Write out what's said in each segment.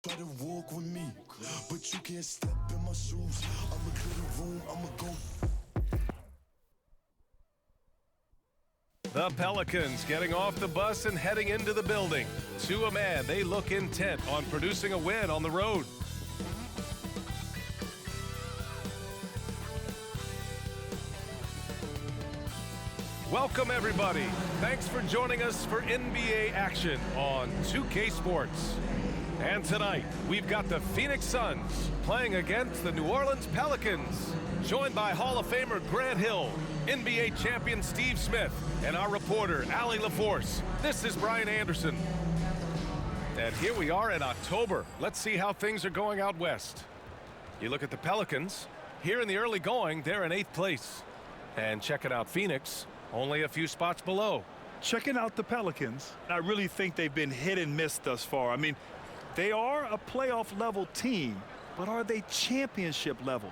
better walk with me. But you can't step in my shoes. I'ma clear the room, I'ma go. The Pelicans getting off the bus and heading into the building. To a man, they look intent on producing a win on the road. Welcome, everybody. Thanks for joining us for NBA action on 2K Sports. And tonight, we've got the Phoenix Suns playing against the New Orleans Pelicans, joined by Hall of Famer Grant Hill, NBA champion Steve Smith, and our reporter, Allie LaForce. This is Brian Anderson. And here we are in October. Let's see how things are going out west. You look at the Pelicans. Here in the early going, they're in 8th place. And checking out Phoenix, only a few spots below. Checking out the Pelicans, I really think they've been hit and miss thus far. I mean, they are a playoff-level team, but are they championship level?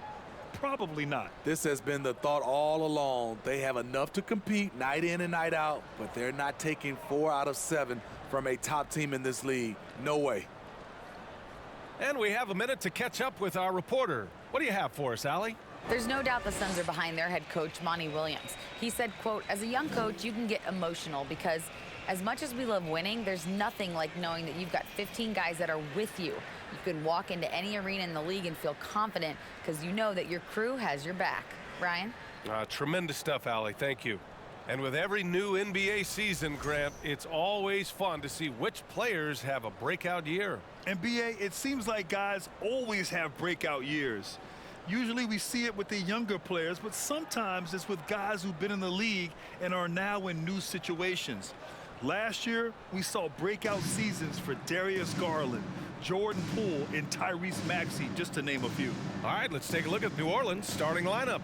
Probably not. This has been the thought all along. They have enough to compete night in and night out, but they're not taking 4 out of 7 from a top team in this league. No way. And we have a minute to catch up with our reporter. What do you have for us, Allie? There's no doubt the Suns are behind their head coach, Monty Williams. He said, quote, as a young coach, you can get emotional because as much as we love winning, there's nothing like knowing that you've got 15 guys that are with you. You can walk into any arena in the league and feel confident because you know that your crew has your back. Ryan? Tremendous stuff, Allie. Thank you. And with every new NBA season, Grant, it's always fun to see which players have a breakout year. NBA, it seems like guys always have breakout years. Usually we see it with the younger players, but sometimes it's with guys who've been in the league and are now in new situations. Last year, we saw breakout seasons for Darius Garland, Jordan Poole, and Tyrese Maxey, just to name a few. All right, let's take a look at New Orleans' starting lineup.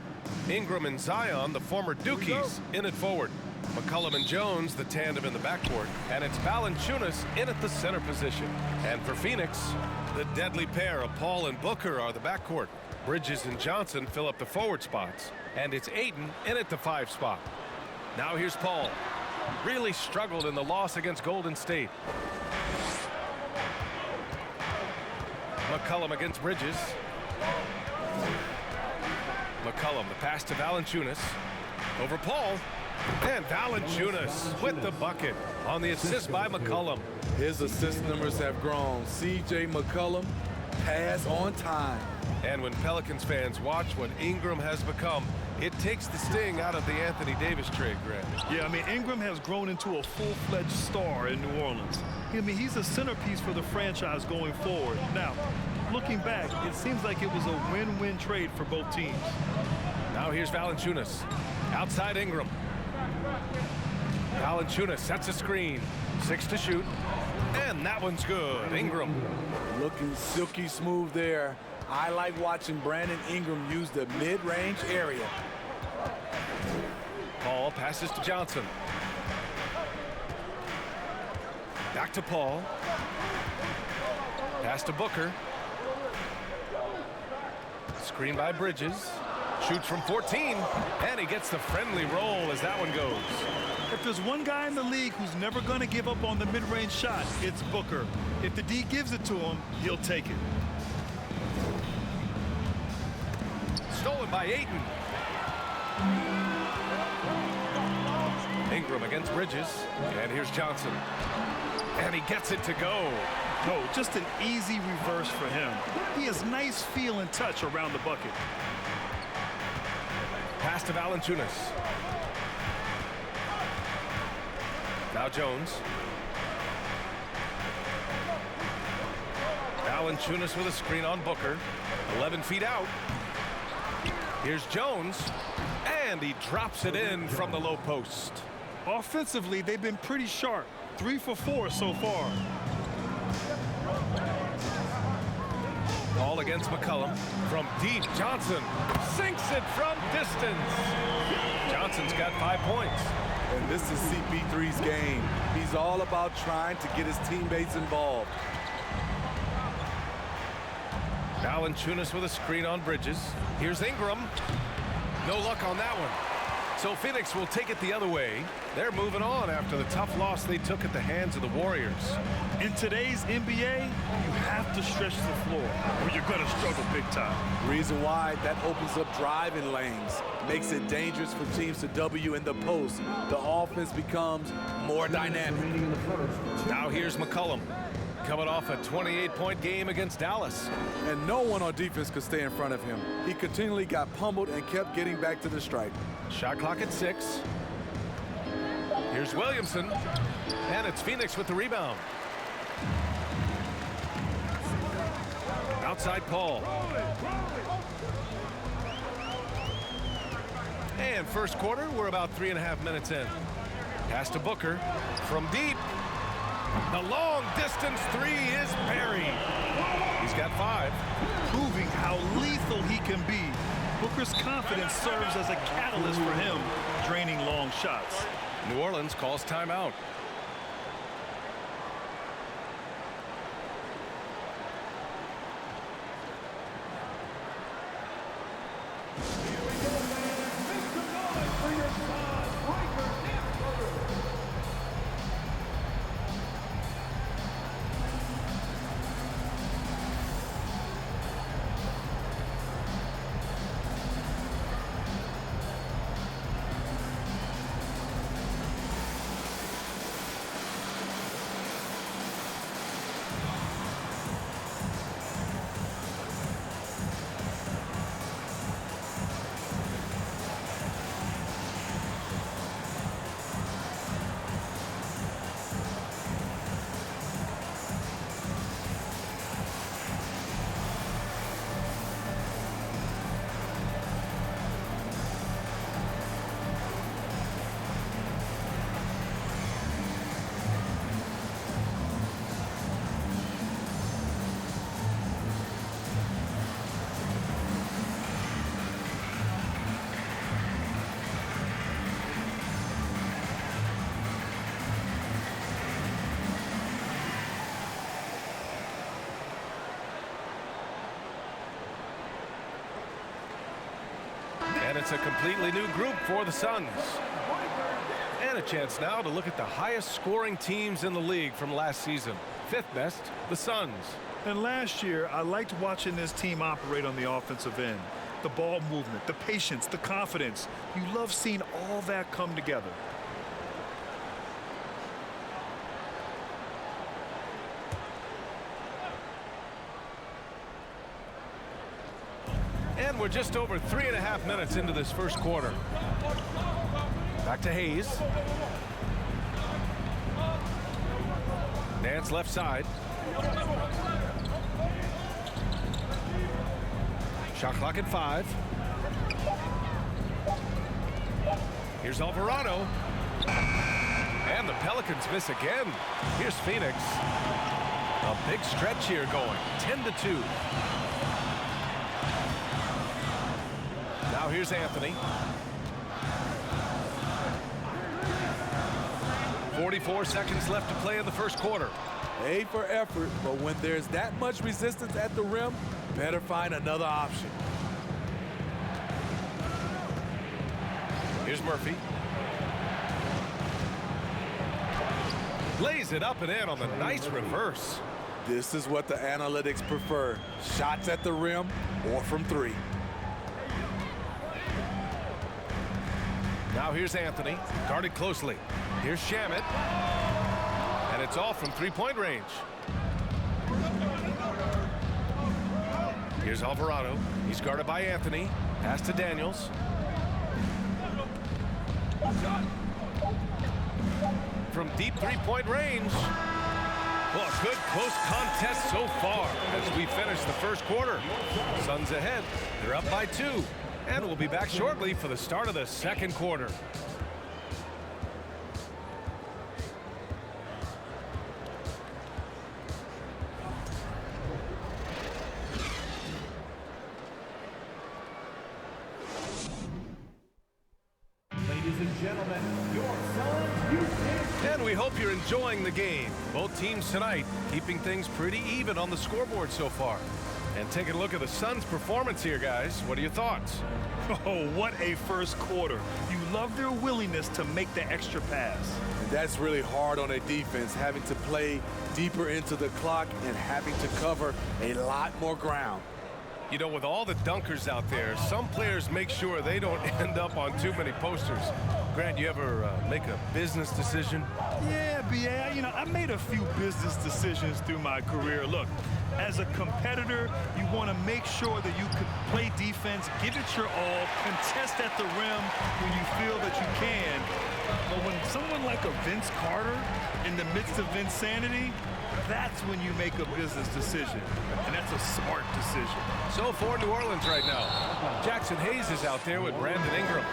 Ingram and Zion, the former Dukies, in at forward. McCollum and Jones, the tandem in the backcourt. And it's Valanciunas in at the center position. And for Phoenix, the deadly pair of Paul and Booker are the backcourt. Bridges and Johnson fill up the forward spots. And it's Ayton in at the 5 spot. Now here's Paul. Really struggled in the loss against Golden State. McCollum against Bridges. McCollum, the pass to Valanciunas. Over Paul. And Valanciunas with the bucket on the assist by McCollum. His assist numbers have grown. C.J. McCollum, pass on time. And when Pelicans fans watch what Ingram has become, it takes the sting out of the Anthony Davis trade, Grant. Yeah, I mean, Ingram has grown into a full-fledged star in New Orleans. I mean, he's a centerpiece for the franchise going forward. Now, looking back, it seems like it was a win-win trade for both teams. Now here's Valanciunas. Outside Ingram. Valanciunas sets a screen. 6 to shoot. And that one's good. Ingram. Looking silky smooth there. I like watching Brandon Ingram use the mid-range area. Paul passes to Johnson. Back to Paul. Pass to Booker. Screen by Bridges. Shoots from 14. And he gets the friendly roll as that one goes. If there's one guy in the league who's never going to give up on the mid-range shot, it's Booker. If the D gives it to him, he'll take it. Stolen by Ayton. Ingram against Bridges. And here's Johnson. And he gets it to go. No, just an easy reverse for him. He has nice feel and touch around the bucket. Pass to Valanciunas. Now Jones. Valanciunas with a screen on Booker. 11 feet out. Here's Jones. And he drops it in from the low post. Offensively, they've been pretty sharp. 3 for 4 so far. Ball against McCollum. From deep, Johnson sinks it from distance. Johnson's got 5 points. And this is CP3's game. He's all about trying to get his teammates involved. Valanciunas with a screen on Bridges. Here's Ingram. No luck on that one. So Phoenix will take it the other way. They're moving on after the tough loss they took at the hands of the Warriors. In today's NBA, you have to stretch the floor or you're going to struggle big time. Reason why, that opens up driving lanes, makes it dangerous for teams to W in the post. The offense becomes more dynamic. Now here's McCollum, coming off a 28-point game against Dallas. And no one on defense could stay in front of him. He continually got pummeled and kept getting back to the stripe. Shot clock at 6. Here's Williamson, and it's Phoenix with the rebound. Outside Paul. And first quarter, we're about 3.5 minutes in. Pass to Booker from deep. The long distance three is buried. He's got 5. Proving how lethal he can be. Booker's confidence serves as a catalyst for him, draining long shots. New Orleans calls timeout. And it's a completely new group for the Suns. And a chance now to look at the highest scoring teams in the league from last season. 5th best, the Suns. And last year, I liked watching this team operate on the offensive end. The ball movement, the patience, the confidence. You love seeing all that come together. And we're just over 3.5 minutes into this first quarter. Back to Hayes. Nance left side. Shot clock at 5. Here's Alvarado. And the Pelicans miss again. Here's Phoenix. A big stretch here going. 10-2. Now here's Anthony. 44 seconds left to play in the first quarter. A for effort, but when there's that much resistance at the rim, better find another option. Here's Murphy. Lays it up and in on the nice reverse. This is what the analytics prefer. Shots at the rim or from 3. Now here's Anthony, guarded closely. Here's Shamet. And it's off from 3-point range. Here's Alvarado. He's guarded by Anthony. Pass to Daniels. From deep 3-point range. Well, a good close contest so far as we finish the first quarter. Suns ahead. They're up by 2. And we'll be back shortly for the start of the second quarter. Ladies and gentlemen, your Suns, And we hope you're enjoying the game. Both teams tonight keeping things pretty even on the scoreboard so far. And taking a look at the Suns' performance here, guys. What are your thoughts? Oh, what a first quarter. You love their willingness to make the extra pass. And that's really hard on a defense, having to play deeper into the clock and having to cover a lot more ground. You know, with all the dunkers out there, some players make sure they don't end up on too many posters. Grant, you ever make a business decision? Yeah, B.A., you know, I made a few business decisions through my career. Look, as a competitor, you want to make sure that you can play defense, give it your all, contest at the rim when you feel that you can. But when someone like a Vince Carter in the midst of insanity, that's when you make a business decision, and that's a smart decision. So for New Orleans right now, Jackson Hayes is out there with Brandon Ingram.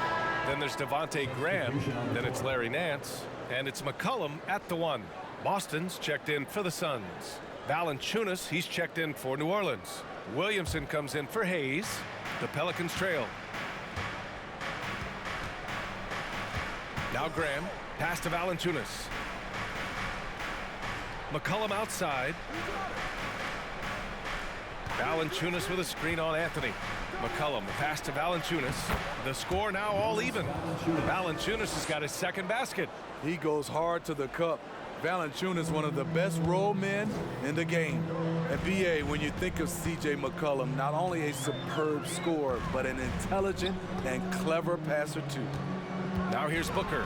Then there's Devontae Graham. Then it's Larry Nance. And it's McCollum at the 1. Boston's checked in for the Suns. Valanciunas, he's checked in for New Orleans. Williamson comes in for Hayes. The Pelicans trail. Now Graham, pass to Valanciunas. McCollum outside. Valanciunas with a screen on Anthony. McCollum, the pass to Valanciunas. The score now all even. Valanciunas has got his second basket. He goes hard to the cup. Valanciunas, one of the best roll men in the game. And B.A., when you think of C.J. McCollum, not only a superb scorer, but an intelligent and clever passer too. Now here's Booker.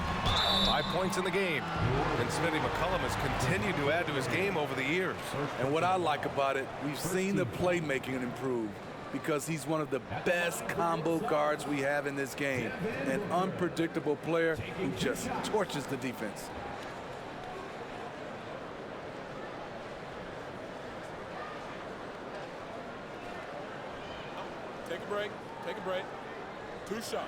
5 points in the game. And Smitty, McCollum has continued to add to his game over the years. And what I like about it, we've seen the playmaking improve because he's one of the best combo guards we have in this game. An unpredictable player who just torches the defense. Take a break. Take a break. 2 shots.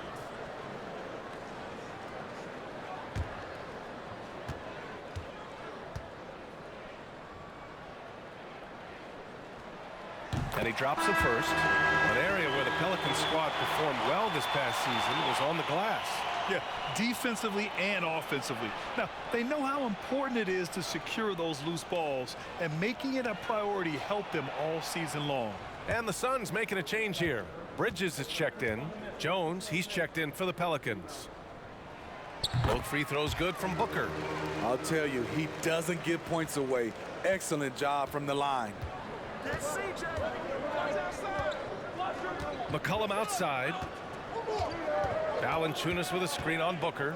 And he drops it first. An area where the Pelicans squad performed well this past season was on the glass. Yeah, defensively and offensively. Now, they know how important it is to secure those loose balls, and making it a priority helped them all season long. And the Suns making a change here. Bridges is checked in. Jones, he's checked in for the Pelicans. Both free throws good from Booker. I'll tell you, he doesn't give points away. Excellent job from the line. McCollum outside. Valanciunas with a screen on Booker.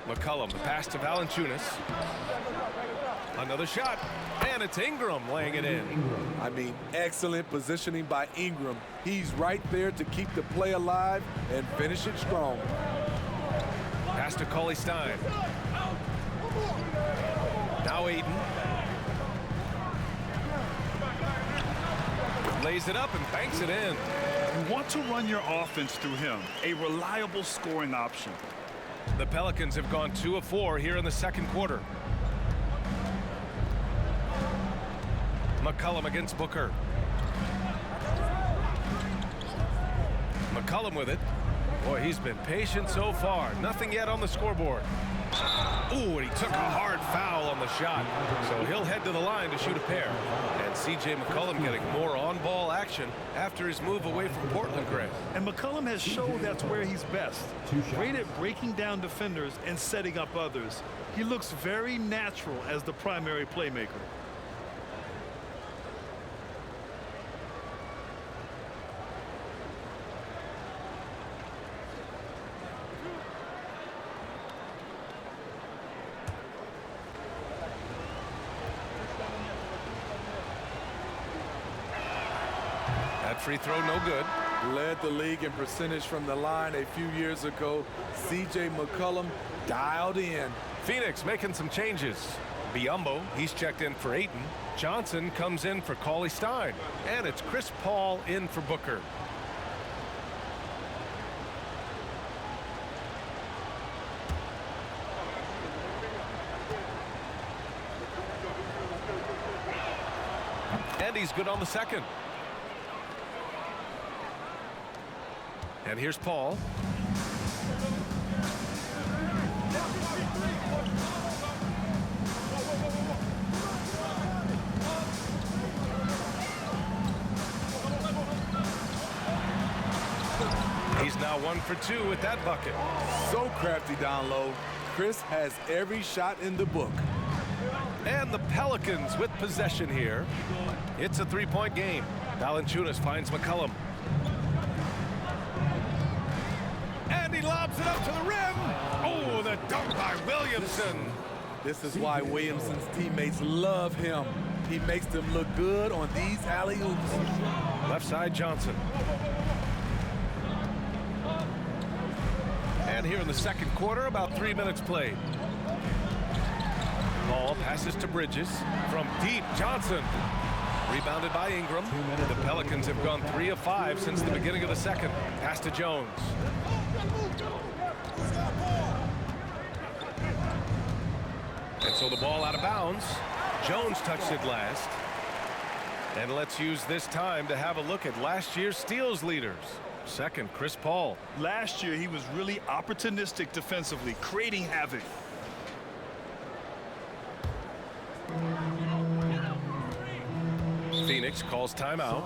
McCollum, the pass to Valanciunas. Another shot, and it's Ingram laying it in. I mean, excellent positioning by Ingram. He's right there to keep the play alive and finish it strong. Pass to Cauley Stein. Now Aiden. Lays it up and banks it in. You want to run your offense through him, a reliable scoring option. The Pelicans have gone 2 of 4 here in the second quarter. McCollum against Booker. McCollum with it. Boy, he's been patient so far. Nothing yet on the scoreboard. Ooh, and he took a hard foul on the shot. So he'll head to the line to shoot a pair. And C.J. McCollum getting more on-ball action after his move away from Portland, Grant. And McCollum has showed that's where he's best. Great at breaking down defenders and setting up others. He looks very natural as the primary playmaker. Free throw no good. Led the league in percentage from the line a few years ago. C.J. McCollum dialed in. Phoenix making some changes. Biyombo, he's checked in for Ayton. Johnson comes in for Cauley Stein. And it's Chris Paul in for Booker. And he's good on the second. And here's Paul. He's now 1 for 2 with that bucket. So crafty down low. Chris has every shot in the book. And the Pelicans with possession here. It's a three-point game. Valanciunas finds McCollum. And he lobs it up to the rim. Oh, the dunk by Williamson. This is why Williamson's teammates love him. He makes them look good on these alley-oops. Left side, Johnson. And here in the second quarter, about 3 minutes played. Ball passes to Bridges. From deep, Johnson. Rebounded by Ingram. The Pelicans have gone 3 of 5 since the beginning of the second. Pass to Jones. And so the ball out of bounds. Jones touched it last. And let's use this time to have a look at last year's steals leaders. Second, Chris Paul. Last year, he was really opportunistic defensively, creating havoc. Phoenix calls timeout.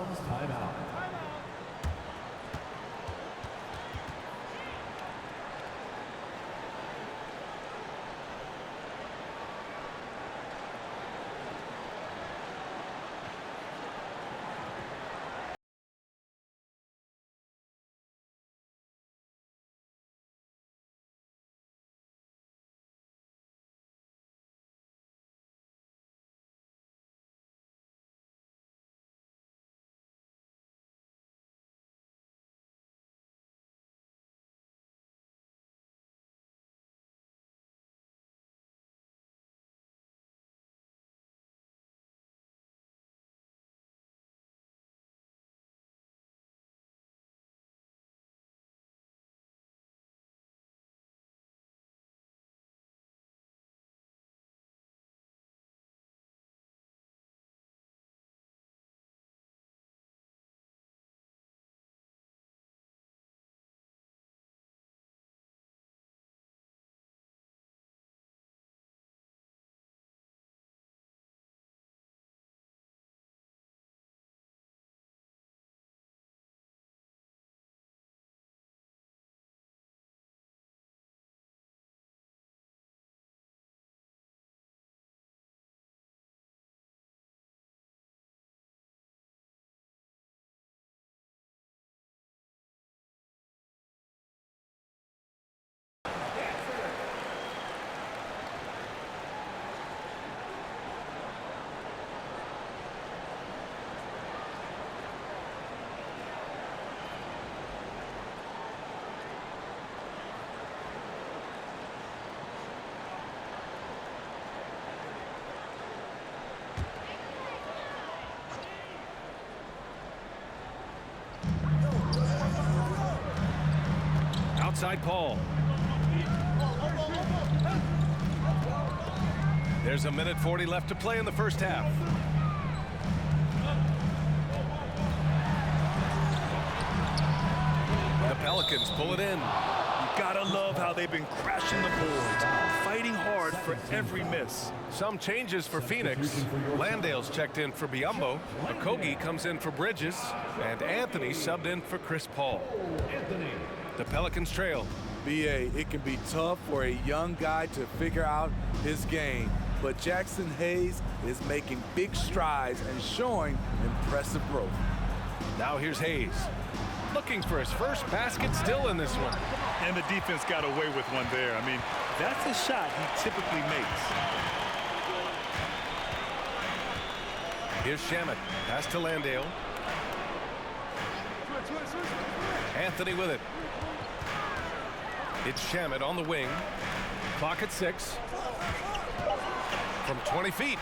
Outside Paul. There's a minute 40 left to play in the first half. The Pelicans pull it in. You gotta love how they've been crashing the boards, fighting hard for every miss. Some changes for Phoenix. Landale's checked in for Biyombo. Okogie comes in for Bridges. And Anthony subbed in for Chris Paul. The Pelicans trail. BA, it can be tough for a young guy to figure out his game, but Jackson Hayes is making big strides and showing impressive growth. Now here's Hayes. Looking for his first basket still in this one. And the defense got away with one there. I mean, that's a shot he typically makes. Here's Shamet. Pass to Landale. Anthony with it. It's Shamet on the wing. Clock at 6. From 20 feet.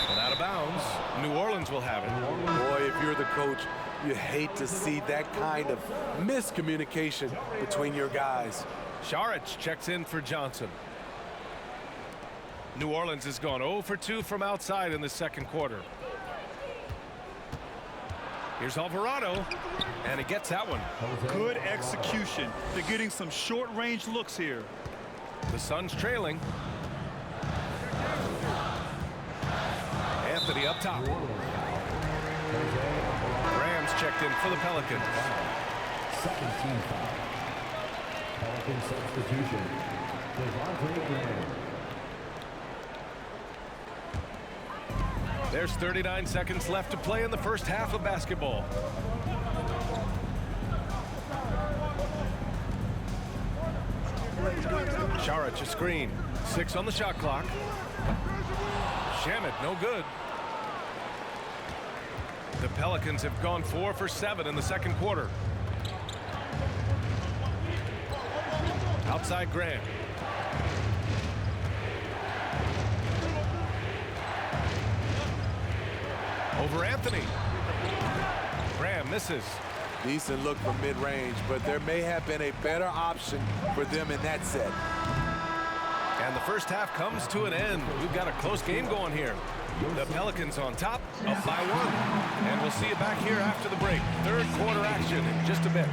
And out of bounds. New Orleans will have it. Boy, if you're the coach, you hate to see that kind of miscommunication between your guys. Šarić checks in for Johnson. New Orleans has gone 0 for 2 from outside in the second quarter. Here's Alvarado, and he gets that one. Good execution. They're getting some short-range looks here. The Suns trailing. Anthony up top. Rams checked in for the Pelicans. Second team foul. Pelican substitution, Devontae Graham. There's 39 seconds left to play in the first half of basketball. Saric a screen. 6 on the shot clock. Shamet, no good. The Pelicans have gone 4 for 7 in the second quarter. Outside Graham. Over Anthony. Graham misses. Decent look from mid-range, but there may have been a better option for them in that set. And the first half comes to an end. We've got a close game going here. The Pelicans on top, up by 1. And we'll see you back here after the break. Third quarter action in just a bit.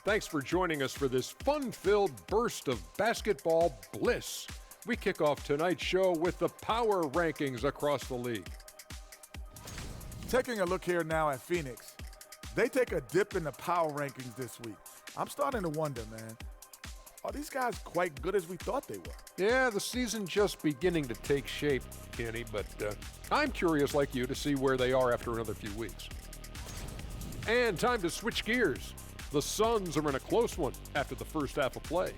Thanks for joining us for this fun-filled burst of basketball bliss. We kick off tonight's show with the power rankings across the league. Taking a look here now at Phoenix, they take a dip in the power rankings this week. I'm starting to wonder, man, are these guys quite good as we thought they were? Yeah, the season just beginning to take shape, Kenny, but I'm curious like you to see where they are after another few weeks. And time to switch gears. The Suns are in a close one after the first half of play.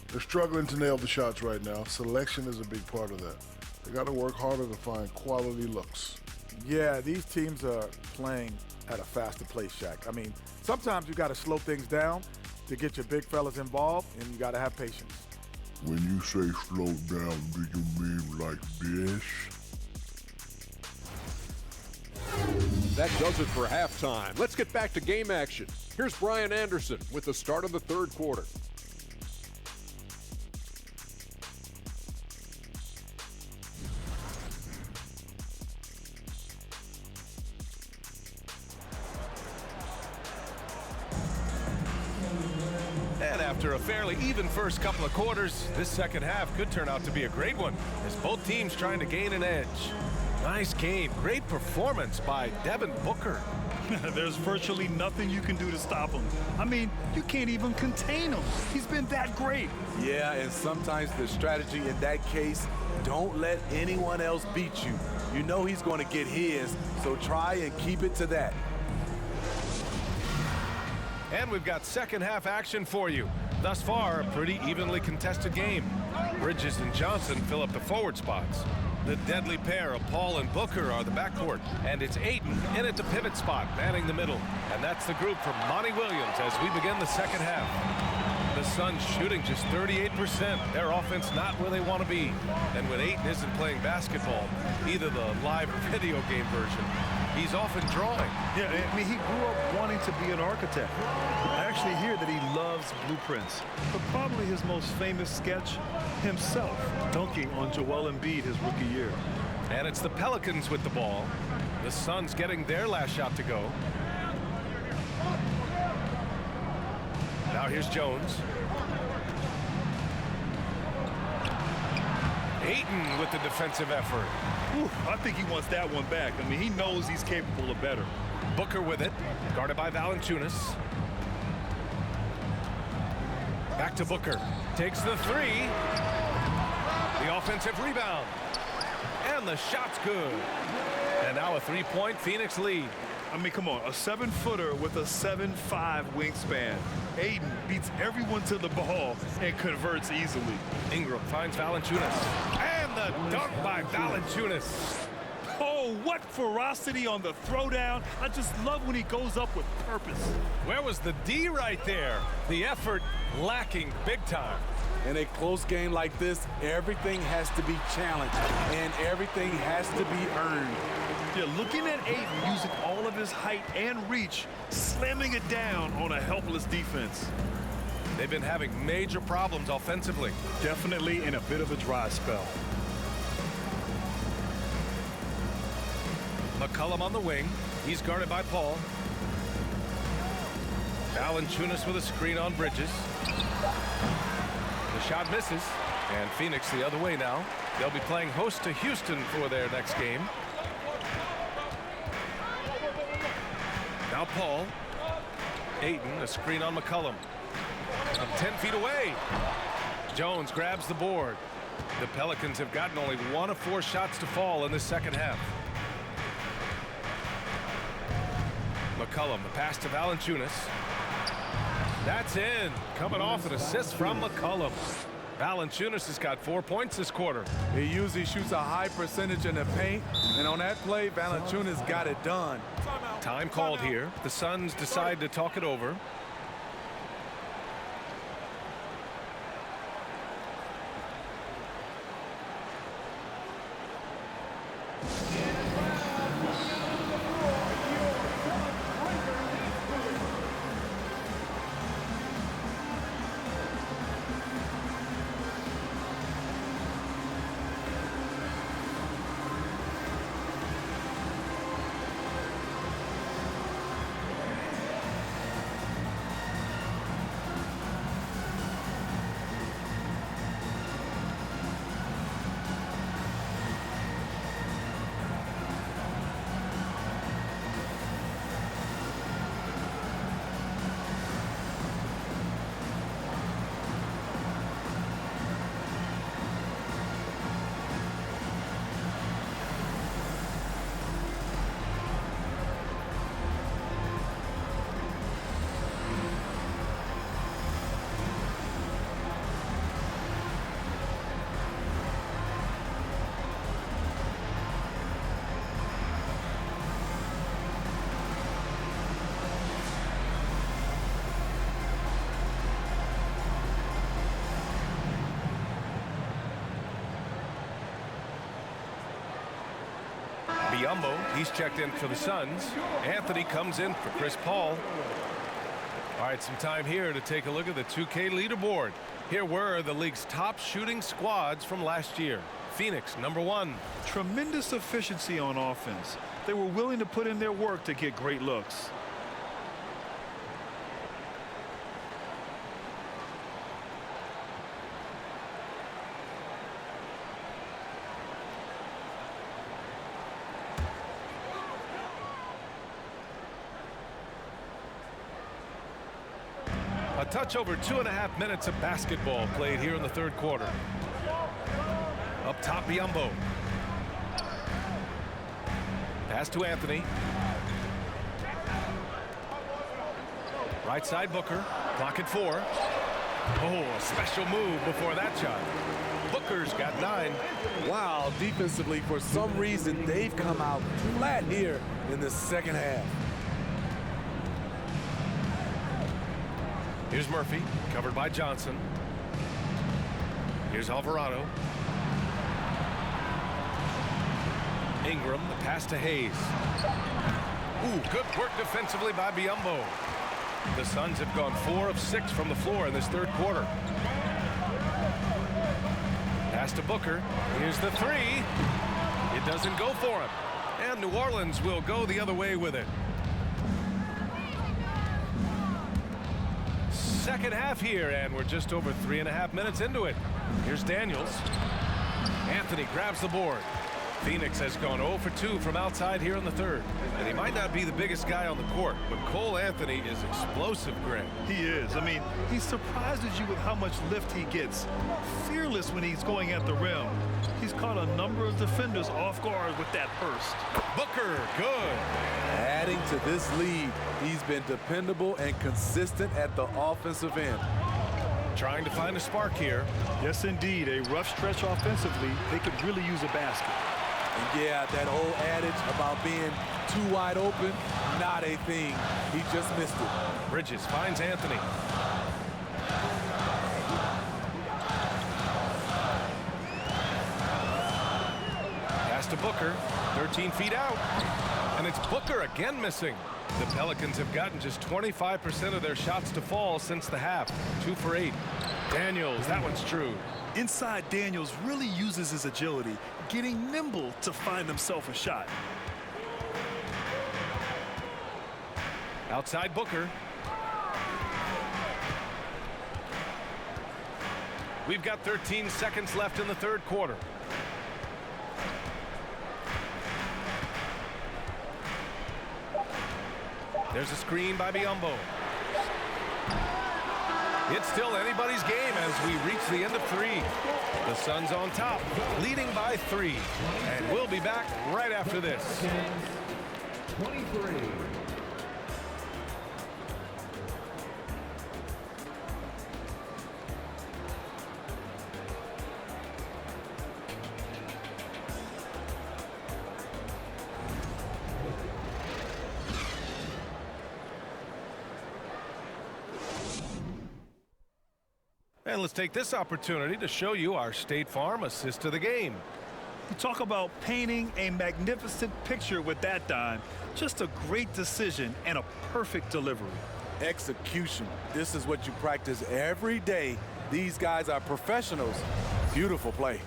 They're struggling to nail the shots right now. Selection is a big part of that. They got to work harder to find quality looks. Yeah, these teams are playing at a faster pace, Shaq. I mean, sometimes you got to slow things down to get your big fellas involved, and you got to have patience. When you say slow down, do you mean like this? That does it for halftime. Let's get back to game action. Here's Brian Anderson with the start of the third quarter. And after a fairly even first couple of quarters, this second half could turn out to be a great one as both teams trying to gain an edge. Nice game. Great performance by Devin Booker. There's virtually nothing you can do to stop him. I mean, you can't even contain him. He's been that great. Yeah, and sometimes the strategy in that case, don't let anyone else beat you. You know he's going to get his, so try and keep it to that. And we've got second half action for you. Thus far, a pretty evenly contested game. Bridges and Johnson fill up the forward spots. The deadly pair of Paul and Booker are the backcourt, and it's Ayton in at the pivot spot, manning the middle. And that's the group from Monty Williams as we begin the second half. The Suns shooting just 38%. Their offense not where they want to be. And when Ayton isn't playing basketball, either the live or video game version, he's often drawing. Yeah, I mean, he grew up wanting to be an architect. I actually hear that he loves blueprints. But probably his most famous sketch, himself dunking on Joel Embiid his rookie year. And it's the Pelicans with the ball. The Suns getting their last shot to go. Now here's Jones. Ayton with the defensive effort. Whew, I think he wants that one back. I mean, he knows he's capable of better. Booker with it, guarded by Valanciunas. Back to Booker. Takes the three. The offensive rebound. And the shot's good. And now a three-point Phoenix lead. I mean, come on, a 7-footer with a 7'5" wingspan. Ayton beats everyone to the ball and converts easily. Ingram finds Valanciunas. And the dunk by Valanciunas. Oh, what ferocity on the throwdown. I just love when he goes up with purpose. Where was the D right there? The effort lacking big time. In a close game like this, everything has to be challenged, and everything has to be earned. Yeah, looking at Ayton using all of his height and reach, slamming it down on a helpless defense. They've been having major problems offensively. Definitely in a bit of a dry spell. McCollum on the wing. He's guarded by Paul. Valanciunas with a screen on Bridges. The shot misses. And Phoenix the other way now. They'll be playing host to Houston for their next game. Now Paul. Ayton, a screen on McCollum. From 10 feet away. Jones grabs the board. The Pelicans have gotten only 1 of 4 shots to fall in the second half. McCollum, the pass to Valanciunas. That's in. Coming off an assist from McCollum. Valanciunas has got 4 points this quarter. He usually shoots a high percentage in the paint, and on that play, Valanciunas got it done. Time called here. The Suns decide to talk it over. Biyombo, he's checked in for the Suns. Anthony comes in for Chris Paul. All right, some time here to take a look at the 2K leaderboard. Here were the league's top shooting squads from last year. Phoenix, number 1. Tremendous efficiency on offense. They were willing to put in their work to get great looks. A touch over 2.5 minutes of basketball played here in the third quarter. Up top, Biyombo. Pass to Anthony. Right side, Booker. Clock at 4. Oh, a special move before that shot. Booker's got 9. Wow, defensively, for some reason, they've come out flat here in the second half. Here's Murphy, covered by Johnson. Here's Alvarado. Ingram, the pass to Hayes. Ooh, good work defensively by Biyombo. The Suns have gone 4 of 6 from the floor in this third quarter. Pass to Booker. Here's the 3. It doesn't go for him. And New Orleans will go the other way with it. Second half here, and we're just over 3.5 minutes into it. Here's Daniels. Anthony grabs the board. Phoenix has gone 0 for 2 from outside here in the third. And he might not be the biggest guy on the court, but Cole Anthony is explosive, Greg. He is. I mean, he surprises you with how much lift he gets. Fearless when he's going at the rim. He's caught a number of defenders off guard with that burst. Booker, good. Adding to this lead, he's been dependable and consistent at the offensive end. Trying to find a spark here. Yes, indeed. A rough stretch offensively. They could really use a basket. And yeah, that old adage about being too wide open, not a thing. He just missed it. Bridges finds Anthony. Pass to Booker, 13 feet out. And it's Booker again missing. The Pelicans have gotten just 25% of their shots to fall since the half. 2 for 8. Daniels, that one's true. Inside, Daniels really uses his agility, getting nimble to find himself a shot. Outside Booker. We've got 13 seconds left in the third quarter. There's a screen by Biyombo. It's still anybody's game as we reach the end of 3. The Suns on top, leading by 3. And we'll be back right after this. 23. And let's take this opportunity to show you our State Farm assist of the game. You talk about painting a magnificent picture with that dime. Just a great decision and a perfect delivery. Execution. This is what you practice every day. These guys are professionals. Beautiful play.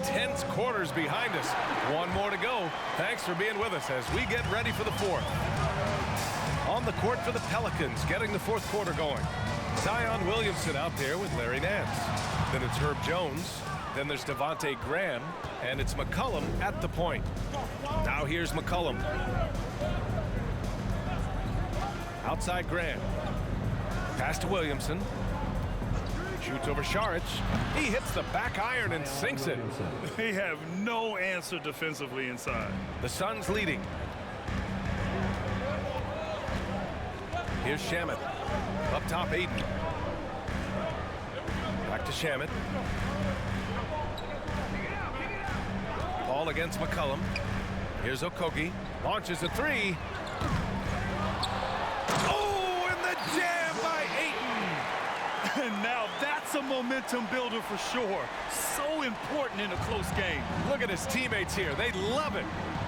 Tense quarters behind us. One more to go. Thanks for being with us as we get ready for the fourth. On the court for the Pelicans, getting the fourth quarter going. Zion Williamson out there with Larry Nance. Then it's Herb Jones. Then there's Devontae Graham. And it's McCollum at the point. Now here's McCollum. Outside Graham. Pass to Williamson. Shoots over Saric. He hits the back iron and sinks it. They have no answer defensively inside. The Suns leading. Here's Shamet. Up top, Aiden. Back to Shamet. Ball against McCollum. Here's Okogie. Launches a 3. Oh, and the jam by Ayton. And now that's a momentum builder for sure. So important in a close game. Look at his teammates here. They love it.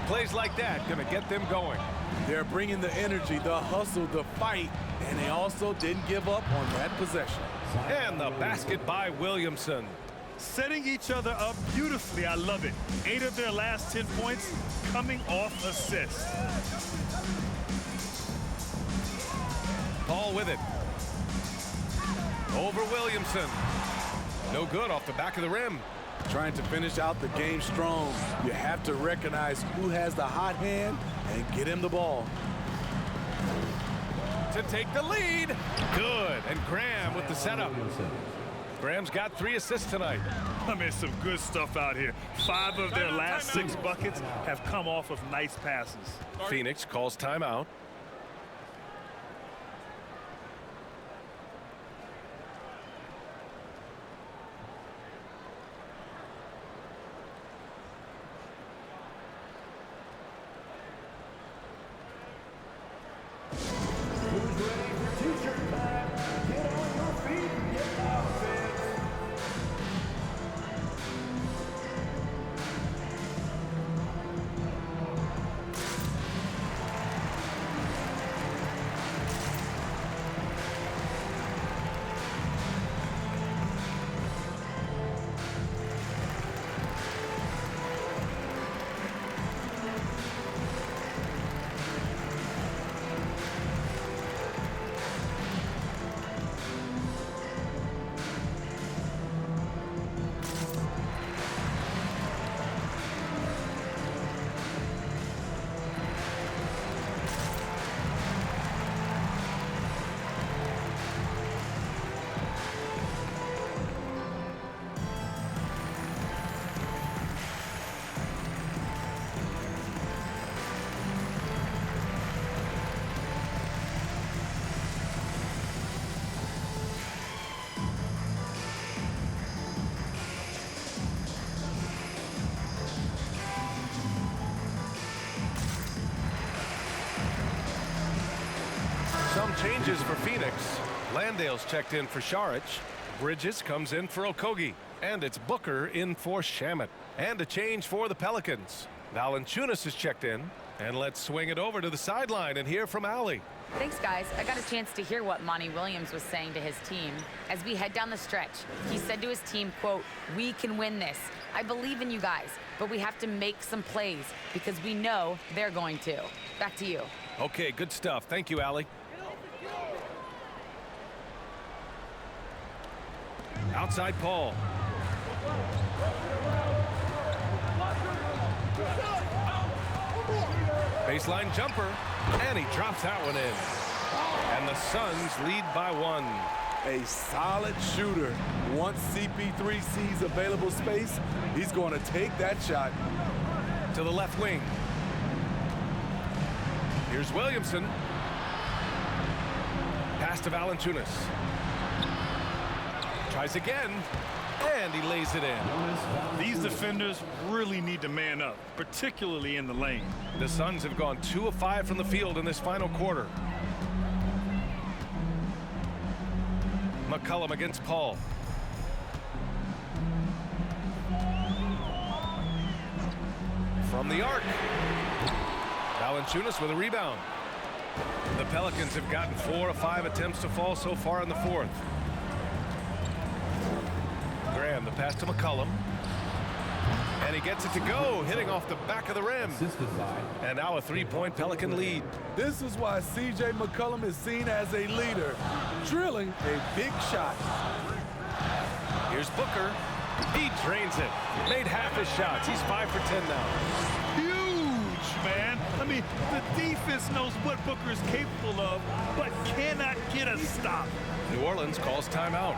Plays like that gonna get them going. They're bringing the energy, the hustle, the fight, and they also didn't give up on that possession. And the basket by Williamson. Setting each other up beautifully. I love it. 8 of their last 10 points coming off assists. Paul with it. Over Williamson. No good off the back of the rim. Trying to finish out the game strong. You have to recognize who has the hot hand and get him the ball. To take the lead. Good. And Graham with the setup. Graham's got 3 assists tonight. I mean, some good stuff out here. 5 of their last 6 buckets have come off of nice passes. Phoenix calls timeout. changes for Phoenix. Landale's checked in for Saric. Bridges comes in for Okogie. And it's Booker in for Shamet. And a change for the Pelicans. Valanciunas is checked in. And let's swing it over to the sideline and hear from Allie. Thanks, guys. I got a chance to hear what Monty Williams was saying to his team. As we head down the stretch, he said to his team, quote, "We can win this. I believe in you guys, but we have to make some plays because we know they're going to." Back to you. Okay, good stuff. Thank you, Allie. Outside Paul. Baseline jumper, and he drops that one in. And the Suns lead by 1. A solid shooter. Once CP3 sees available space, he's going to take that shot. To the left wing. Here's Williamson. Pass to Valanciunas. Tries again, and he lays it in. These defenders really need to man up, particularly in the lane. The Suns have gone 2 of 5 from the field in this final quarter. McCollum against Paul. From the arc. Valanciunas with a rebound. The Pelicans have gotten 4 of 5 attempts to fall so far in the fourth. Graham, the pass to McCollum. And he gets it to go, hitting off the back of the rim. And now a 3-point Pelican lead. This is why C.J. McCollum is seen as a leader, drilling a big shot. Here's Booker. He drains it. Made half his shots. He's 5 for 10 now. Huge, man. I mean, the defense knows what Booker is capable of, but cannot get a stop. New Orleans calls timeout.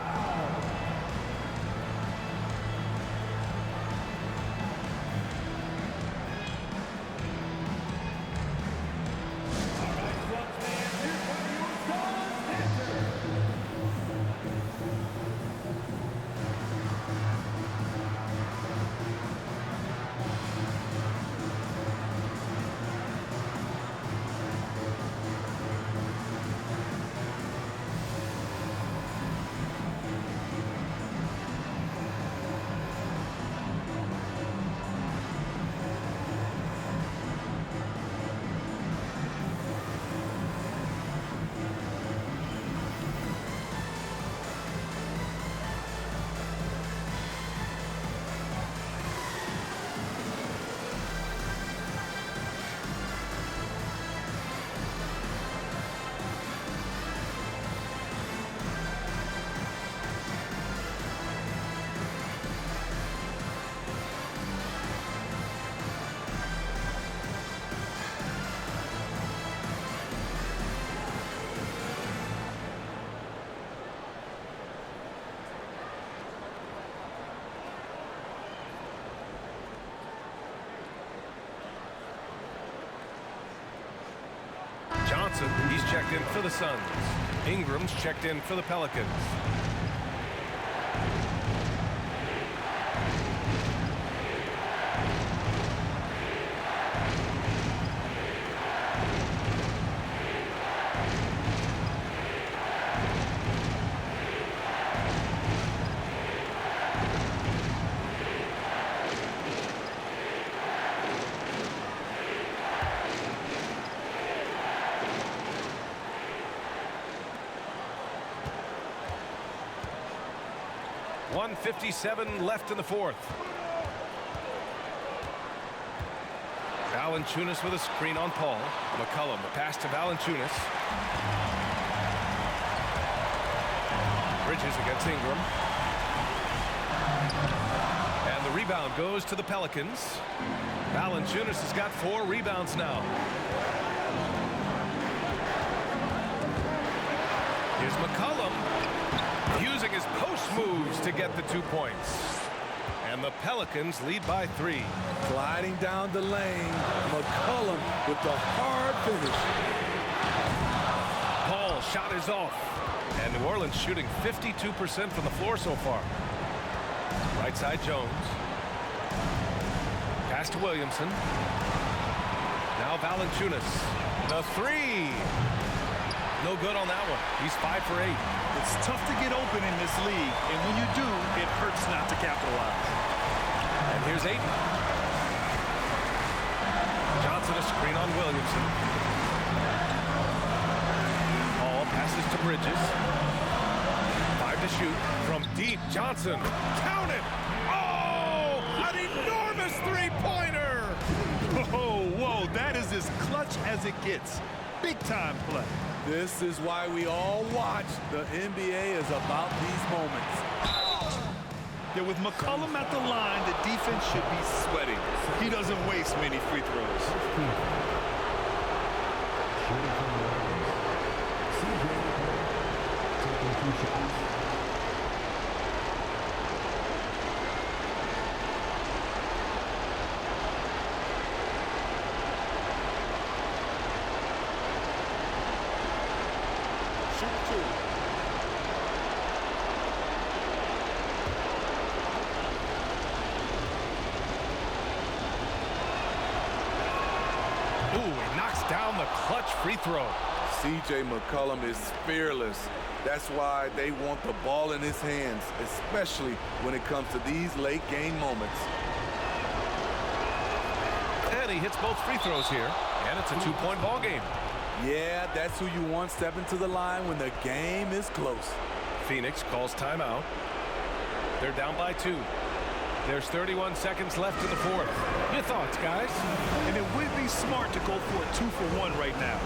Johnson, he's checked in for the Suns. Ingram's checked in for the Pelicans. .157 left in the fourth. Valanciunas with a screen on Paul. McCollum, the pass to Valanciunas. Bridges against Ingram. And the rebound goes to the Pelicans. Valanciunas has got 4 rebounds now. Here's McCollum using his post moves to get the 2 points. And the Pelicans lead by 3. Gliding down the lane, McCollum with the hard finish. Paul shot is off. And New Orleans shooting 52% from the floor so far. Right side Jones. Pass to Williamson. Now Valanciunas. The 3. No good on that one. He's 5 for 8. It's tough to get open in this league, and when you do, it hurts not to capitalize. And here's Ayton. Johnson a screen on Williamson. Ball passes to Bridges. 5 to shoot from deep. Johnson, count it! Oh, an enormous three-pointer! Oh, whoa, that is as clutch as it gets. Big-time play. This is why we all watch. The NBA is about these moments. Yeah, with McCollum at the line, the defense should be sweating. He doesn't waste many free throws. Shooting from the Warriors. CJ taking 2 shots. Down the clutch free throw. CJ McCollum is fearless. That's why they want the ball in his hands, especially when it comes to these late game moments. And he hits both free throws here, and it's a 2-point ball game. Yeah, that's who you want stepping to the line when the game is close. Phoenix calls timeout. They're down by 2. There's 31 seconds left in the fourth. Your thoughts, guys? And it would be smart to go for a 2-for-1 right now.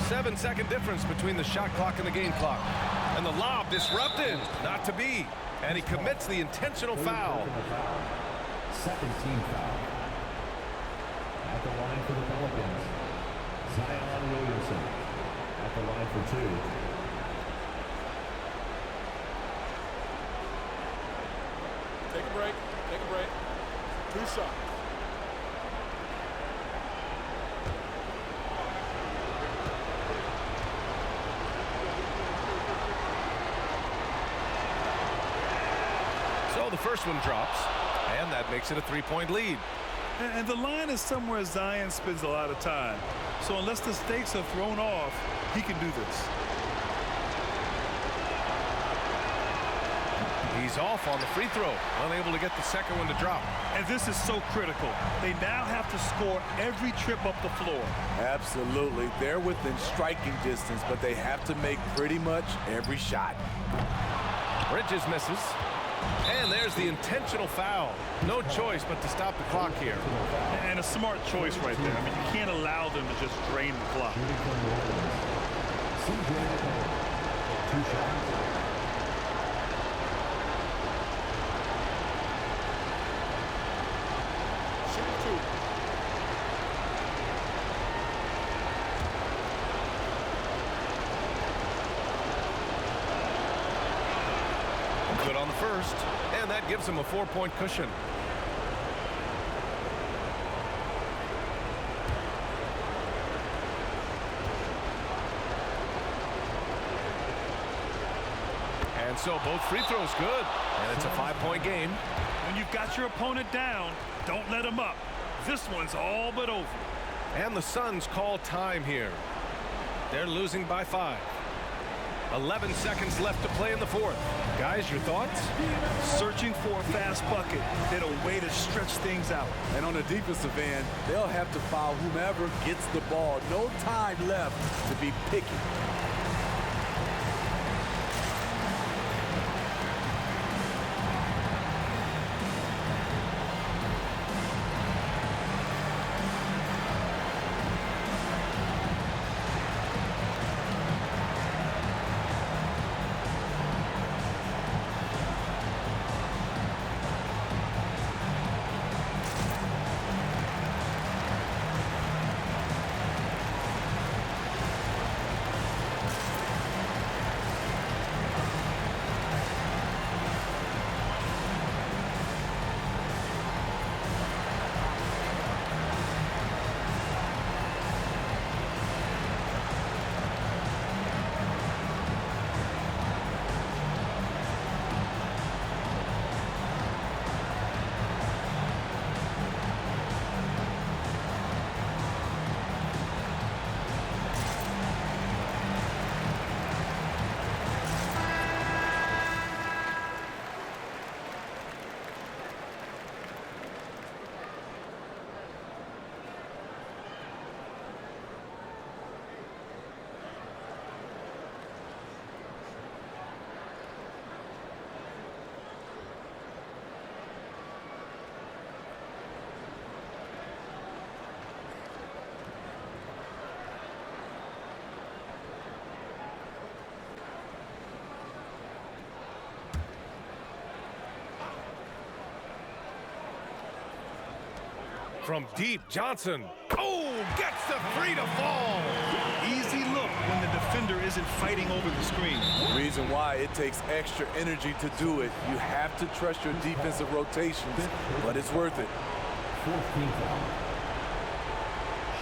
Seven-second difference between the shot clock and the game clock. And the lob disrupted. Not to be. And he commits the intentional foul. Second team foul. At the line for the Pelicans, Zion Williamson. At the line for 2. Take a break. Take a break. 2 shots. So the first one drops, and that makes it a 3-point lead. And the line is somewhere Zion spends a lot of time. So unless the stakes are thrown off, he can do this. He's off on the free throw, unable to get the second one to drop. And this is so critical. They now have to score every trip up the floor. Absolutely. They're within striking distance, but they have to make pretty much every shot. Bridges misses. And there's the intentional foul. No choice but to stop the clock here. And a smart choice right there. I mean, you can't allow them to just drain the clock. CJ McCollum. 2 shots. Good on the first, and that gives him a 4-point cushion. And so both free throws good. And it's a 5-point game. When you've got your opponent down, don't let him up. This one's all but over. And the Suns call time here. They're losing by 5. 11 seconds left to play in the fourth. Guys, your thoughts? Searching for a fast bucket, then a way to stretch things out. And on the defensive end, they'll have to foul whomever gets the ball. No time left to be picky. From deep, Johnson. Oh, gets the three to fall. Easy look when the defender isn't fighting over the screen. Reason why it takes extra energy to do it. You have to trust your defensive rotations, but it's worth it. 14th foul.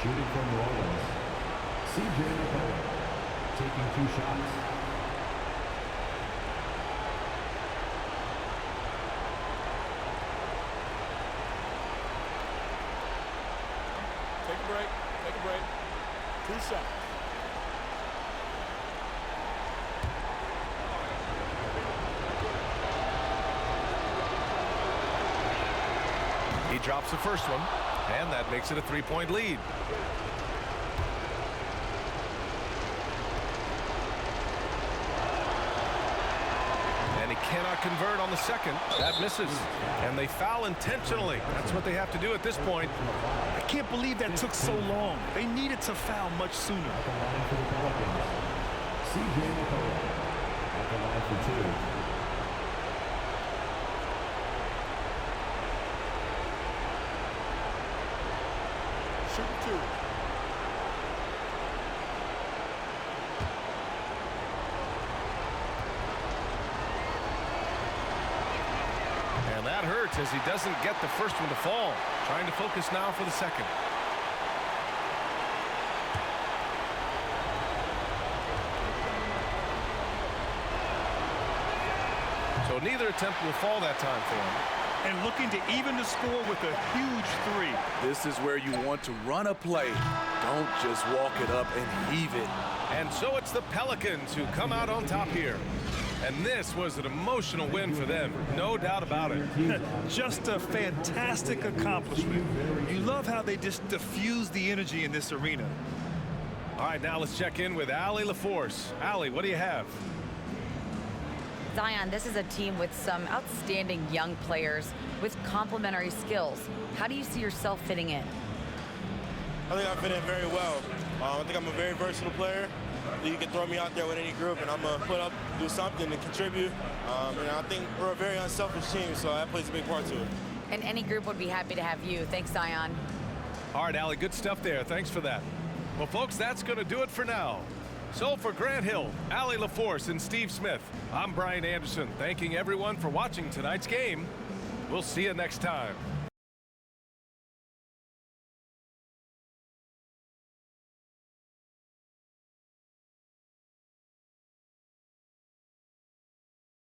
Shooting from New Orleans, C.J. McCollum, taking 2 shots. Take a break. Take a break. 2 shots. He drops the first one, and that makes it a 3-point lead. And he cannot convert on the second. That misses. And they foul intentionally. That's what they have to do at this point. I can't believe that took so long. They needed to foul much sooner. At the line for the Pelicans, C.J. McCollum. At the line for 2. Shoot 2. And that hurts as he doesn't get the first one to fall. Trying to focus now for the second. So neither attempt will fall that time for him. And looking to even the score with a huge 3. This is where you want to run a play. Don't just walk it up and heave it. And so it's the Pelicans who come out on top here. And this was an emotional win for them, no doubt about it. Just a fantastic accomplishment. You love how they just diffuse the energy in this arena. All right, now let's check in with Allie LaForce. Allie, what do you have? Zion, this is a team with some outstanding young players with complementary skills. How do you see yourself fitting in? I think I fit in very well. I think I'm a very versatile player. You can throw me out there with any group, and I'm going to put up, do something to contribute. And I think we're a very unselfish team, so that plays a big part to it. And any group would be happy to have you. Thanks, Zion. All right, Allie, good stuff there. Thanks for that. Well, folks, that's going to do it for now. So for Grant Hill, Allie LaForce, and Steve Smith, I'm Brian Anderson, thanking everyone for watching tonight's game. We'll see you next time.